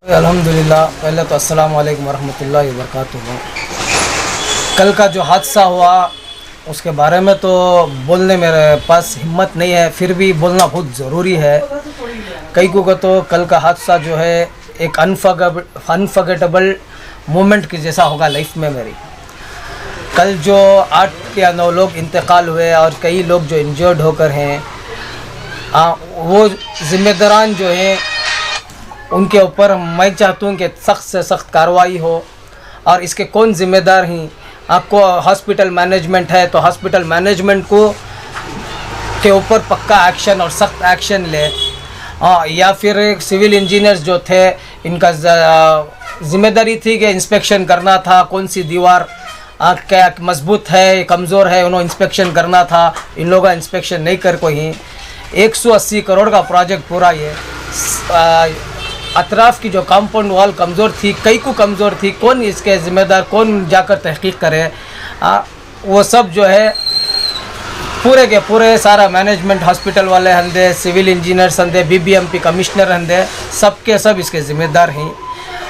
अल्हम्दुलिल्लाह, पहले तो अस्सलाम वालेकुम वरहमतुल्लाहि वबरकातुहू। कल का जो हादसा हुआ उसके बारे में तो बोलने मेरे पास हिम्मत नहीं है, फिर भी बोलना बहुत ज़रूरी है। कई को तो कल का हादसा जो है एक अनफर्गेटेबल मोमेंट के जैसा होगा लाइफ में मेरी। कल जो 8 या 9 लोग इंतकाल हुए और कई लोग जो इंजर्ड होकर हैं, वो ज़िम्मेदारान जो हैं उनके ऊपर मैं चाहता हूँ कि सख्त से सख्त कार्रवाई हो। और इसके कौन ज़िम्मेदार हैं? आपको हॉस्पिटल मैनेजमेंट है तो हॉस्पिटल मैनेजमेंट को के ऊपर पक्का एक्शन और सख्त एक्शन ले। या फिर सिविल इंजीनियर्स जो थे, इनका ज़िम्मेदारी थी कि इंस्पेक्शन करना था, कौन सी दीवार क्या मजबूत है कमज़ोर है, उन्होंने इंस्पेक्शन करना था। इन लोगों का इंस्पेक्शन नहीं कर कोई। 180 करोड़ का प्रोजेक्ट पूरा ये अतराफ़ की जो कंपाउंड वॉल कमज़ोर थी, कई को कमज़ोर थी, कौन इसके ज़िम्मेदार, कौन जाकर तहकीक करे? वो सब जो है पूरे के पूरे सारा मैनेजमेंट हॉस्पिटल वाले हंदे, सिविल इंजीनियर्स हंदे, BBMP कमिश्नर हंदे, सब के सब इसके ज़िम्मेदार हैं।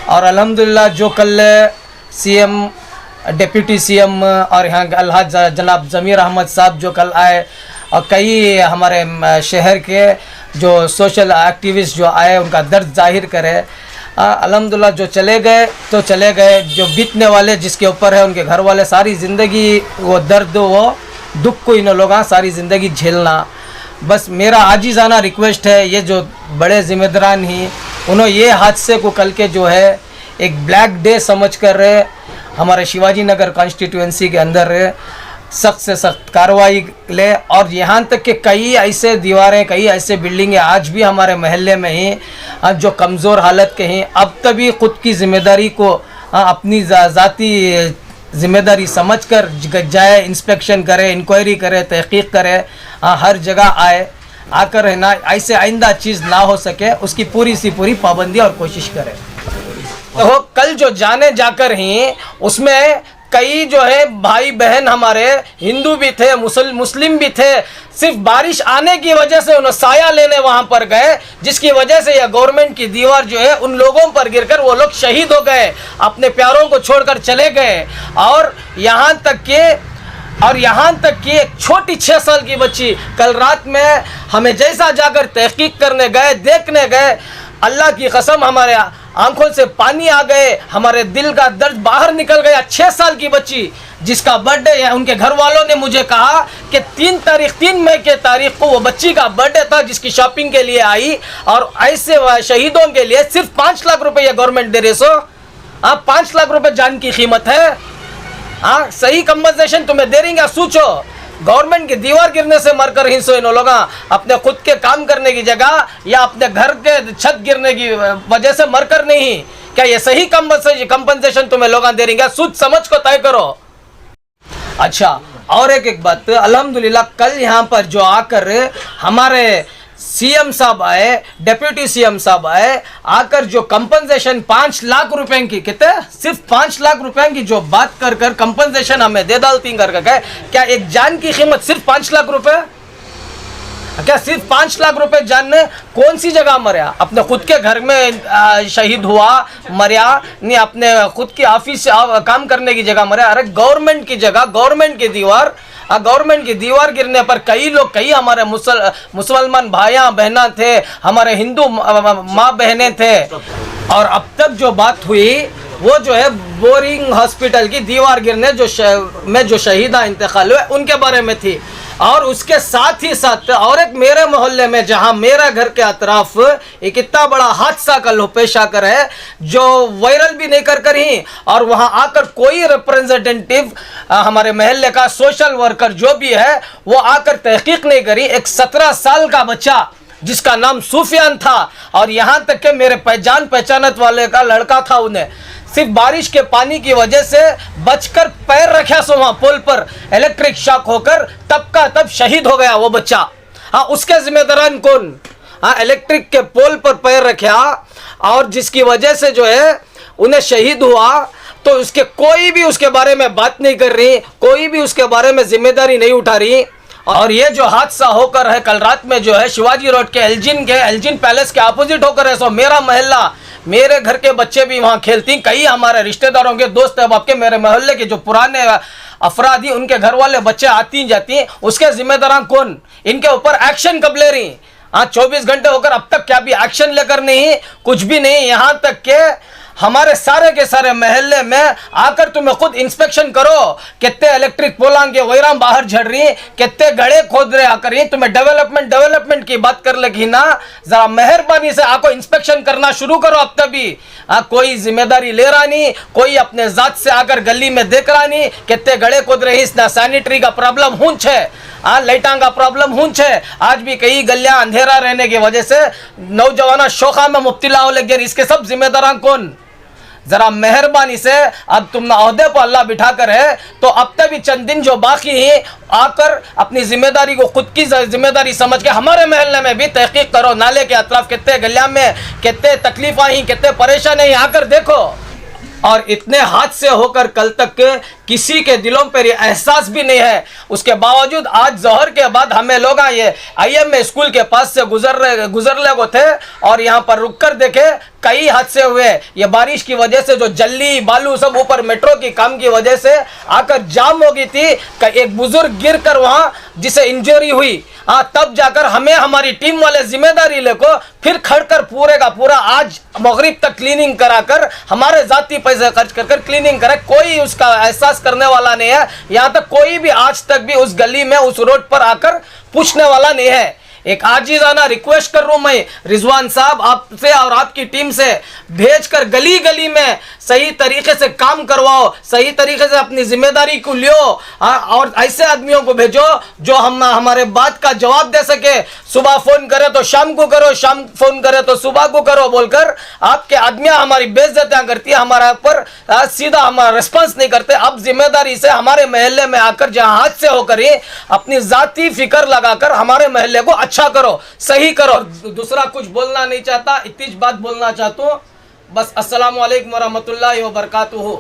और अल्हम्दुलिल्लाह जो कल CM, डिप्टी CM और यहाँ अलहाज जनाब ज़मीर अहमद साहब जो कल आए और कई हमारे शहर के जो सोशल एक्टिविस्ट जो आए उनका दर्द जाहिर करे। अल्हम्दुलिल्लाह जो चले गए तो चले गए, जो बीतने वाले जिसके ऊपर है उनके घर वाले सारी ज़िंदगी वो दर्द वो दुख को इन लोगों सारी ज़िंदगी झेलना। बस मेरा आजिज़ाना रिक्वेस्ट है, ये जो बड़े ज़िम्मेदारान ही उन्होंने ये हादसे को कल के जो है एक ब्लैक डे समझ कर हमारे शिवाजी नगर कॉन्स्टिट्यूंसी के अंदर सख्त से सख्त कार्रवाई ले। और यहाँ तक कि कई ऐसे दीवारें, कई ऐसे बिल्डिंगें आज भी हमारे महल्ले में हैं जो कमज़ोर हालत के हैं। अब तभी ख़ुद की ज़िम्मेदारी को अपनी ज़ाती ज़िम्मेदारी समझ कर जाए, इंस्पेक्शन करे, इंक्वायरी करे, तहकीक करे, हर जगह आकर है ना ऐसे आइंदा चीज़ ना हो सके उसकी पूरी सी पूरी पाबंदी और कोशिश करे। तो कल जो जाने जाकर हैं उसमें कई जो है भाई बहन हमारे हिंदू भी थे, मुस्लिम भी थे। सिर्फ बारिश आने की वजह से उन्हें साया लेने वहां पर गए, जिसकी वजह से यह गवर्नमेंट की दीवार जो है उन लोगों पर गिरकर वो लोग शहीद हो गए, अपने प्यारों को छोड़कर चले गए। और यहाँ तक कि एक छोटी 6 साल की बच्ची कल रात में हमें जैसा जाकर तहकीक करने गए, देखने गए, अल्लाह की कसम हमारे आंखों से पानी आ गए, हमारे दिल का दर्द बाहर निकल गया। 6 साल की बच्ची जिसका बर्थडे है, उनके घर वालों ने मुझे कहा कि 3 मई के तारीख को वो बच्ची का बर्थडे था जिसकी शॉपिंग के लिए आई। और ऐसे शहीदों के लिए सिर्फ 5 लाख रुपए ये गवर्नमेंट दे रहे। 5 लाख रुपए जान की कीमत है। सही कंपनसेशन तुम्हें दे रही, सोचो। गवर्नमेंट की दीवार गिरने से मरकर हिंसो इन लोग अपने खुद के काम करने की जगह या अपने घर के छत गिरने की वजह से मरकर नहीं। क्या ये सही कंपनसेशन तुम्हें लोग दे रही? सोच समझ को तय करो। अच्छा, और एक बात, अल्हम्दुलिल्लाह कल यहाँ पर जो आकर हमारे CM साहब आए, डिप्टी CM साहब आए, आकर जो कंपनसेशन 5 लाख रुपए की, कितने, सिर्फ 5 लाख रुपए की जो बात कर कंपनसेशन हमें दे डालती कर गए। क्या एक जान की कीमत सिर्फ 5 लाख रुपए? क्या सिर्फ 5 लाख रुपए जान ने कौन सी जगह मरया? अपने खुद के घर में शहीद हुआ, मरया नहीं, अपने खुद की ऑफिस काम करने की जगह मरया। अरे गवर्नमेंट की जगह, गवर्नमेंट की दीवार गिरने पर कई लोग, कई हमारे मुसलमान भाइयाँ बहना थे, हमारे हिंदू माँ बहनें थे। और अब तक जो बात हुई वो जो है बोरिंग हॉस्पिटल की दीवार गिरने जो शहीदा इंतकाल हुए उनके बारे में थी। और उसके साथ ही साथ और एक मेरे मोहल्ले में, जहां मेरा घर के अतराफ एक इतना बड़ा हादसा कल पेश आकर है जो वायरल भी नहीं कर ही, और वहां आकर कोई रिप्रेजेंटेटिव हमारे महल्ले का सोशल वर्कर जो भी है वो आकर तहकीक नहीं करी। एक 17 साल का बच्चा जिसका नाम सुफियान था, और यहाँ तक के मेरे पहचानत वाले का लड़का था, उन्हें सिर्फ बारिश के पानी की वजह से बचकर पैर रखा सो वहां पुल पर इलेक्ट्रिक शॉक होकर तब का तब शहीद हो गया वो बच्चा। उसके जिम्मेदारान कौन? इलेक्ट्रिक के पोल पर पैर रखा और जिसकी वजह से जो है उन्हें शहीद हुआ, तो उसके कोई भी उसके बारे में बात नहीं कर रही, कोई भी उसके बारे में जिम्मेदारी नहीं उठा रही। और ये जो हादसा होकर है कल रात में जो है शिवाजी रोड के एल्जिन पैलेस के अपोजिट होकर है, सो मेरा मोहल्ला मेरे घर के बच्चे भी वहाँ खेलती, कई हमारे रिश्तेदारों के दोस्त अहबाब के, मेरे मोहल्ले के जो पुराने अफरादी उनके घर वाले बच्चे आती जाती हैं, उसके जिम्मेदार कौन? इनके ऊपर एक्शन कब ले रही? हाँ 24 घंटे होकर अब तक क्या भी एक्शन लेकर नहीं, कुछ भी नहीं। यहाँ तक के हमारे सारे के सारे महल्ले में आकर तुम्हें खुद इंस्पेक्शन करो, कितने इलेक्ट्रिक पोलांग के वैराम बाहर झड़ रही, कितने गड़े खोद रहे आकर। तुम्हें डेवलपमेंट की बात कर लगी ना, जरा मेहरबानी से आको इंस्पेक्शन करना शुरू करो अब तभी। कोई जिम्मेदारी ले रहा नहीं, कोई अपने जात से आकर गली में देख रहा नहीं, कितने गड़े खोद रहे। इस ना सैनिटरी का प्रॉब्लम हूंछ है, लाइटा का प्रॉब्लम हूंछ है। आज भी कई गलियां अंधेरा रहने की वजह से नौजवान शोखा में मुब्तला हो लगे। इसके सब जिम्मेदार कौन? जरा मेहरबानी से, अब तुम अहदे पर अल्लाह बिठाकर है तो अब तक भी चंद दिन जो बाकी है आकर अपनी जिम्मेदारी को खुद की जिम्मेदारी समझ के हमारे महल्ले में भी तहकीक करो। नाले के अतराफ कितने गलियां में कितने तकलीफ आई, कितने परेशानी, आकर देखो। और इतने हादसे होकर कल तक के किसी के दिलों पर ये एहसास भी नहीं है, उसके बावजूद आज जहर के बाद हमें लोग ये IM स्कूल के पास से गुजरले को थे और यहाँ पर रुक कर देखे कई हादसे हुए। ये बारिश की वजह से जो जल्ली बालू सब ऊपर मेट्रो की काम की वजह से आकर जाम हो गई थी। एक बुजुर्ग गिर कर वहाँ जिसे इंजरी हुई, तब जाकर हमें हमारी टीम वाले जिम्मेदारी लेको फिर खड़कर पूरे का पूरा आज मगरिब तक क्लीनिंग कराकर हमारे जाती पैसे खर्च कर क्लीनिंग करे। कोई उसका एहसास करने वाला नहीं है। यहाँ तक कोई भी आज तक भी उस गली में उस रोड पर आकर पूछने वाला नहीं है। एक आजीजाना रिक्वेस्ट कर रहा हूं मैं रिजवान साहब आपसे और आपकी टीम से, भेजकर गली गली में सही तरीके से काम करवाओ, सही तरीके से अपनी जिम्मेदारी को लियो और ऐसे आदमियों को भेजो जो हम हमारे बात का जवाब दे सके। सुबह फोन करे तो शाम को करो, शाम फोन करे तो सुबह को करो बोलकर आपके आदमियां हमारी बेइज्जतियां करती है, हमारा पर सीधा हमारा रिस्पॉन्स नहीं करते। अब जिम्मेदारी से हमारे महल्ले में आकर जहां हादसे होकर ही अपनी जाती फिक्र लगाकर हमारे महल्ले को अच्छा करो, सही करो। दूसरा कुछ बोलना नहीं चाहता, इतनी बात बोलना चाहता हूँ बस। अस्सलामु अलैकुम व रहमतुल्लाहि व बरकातुहू।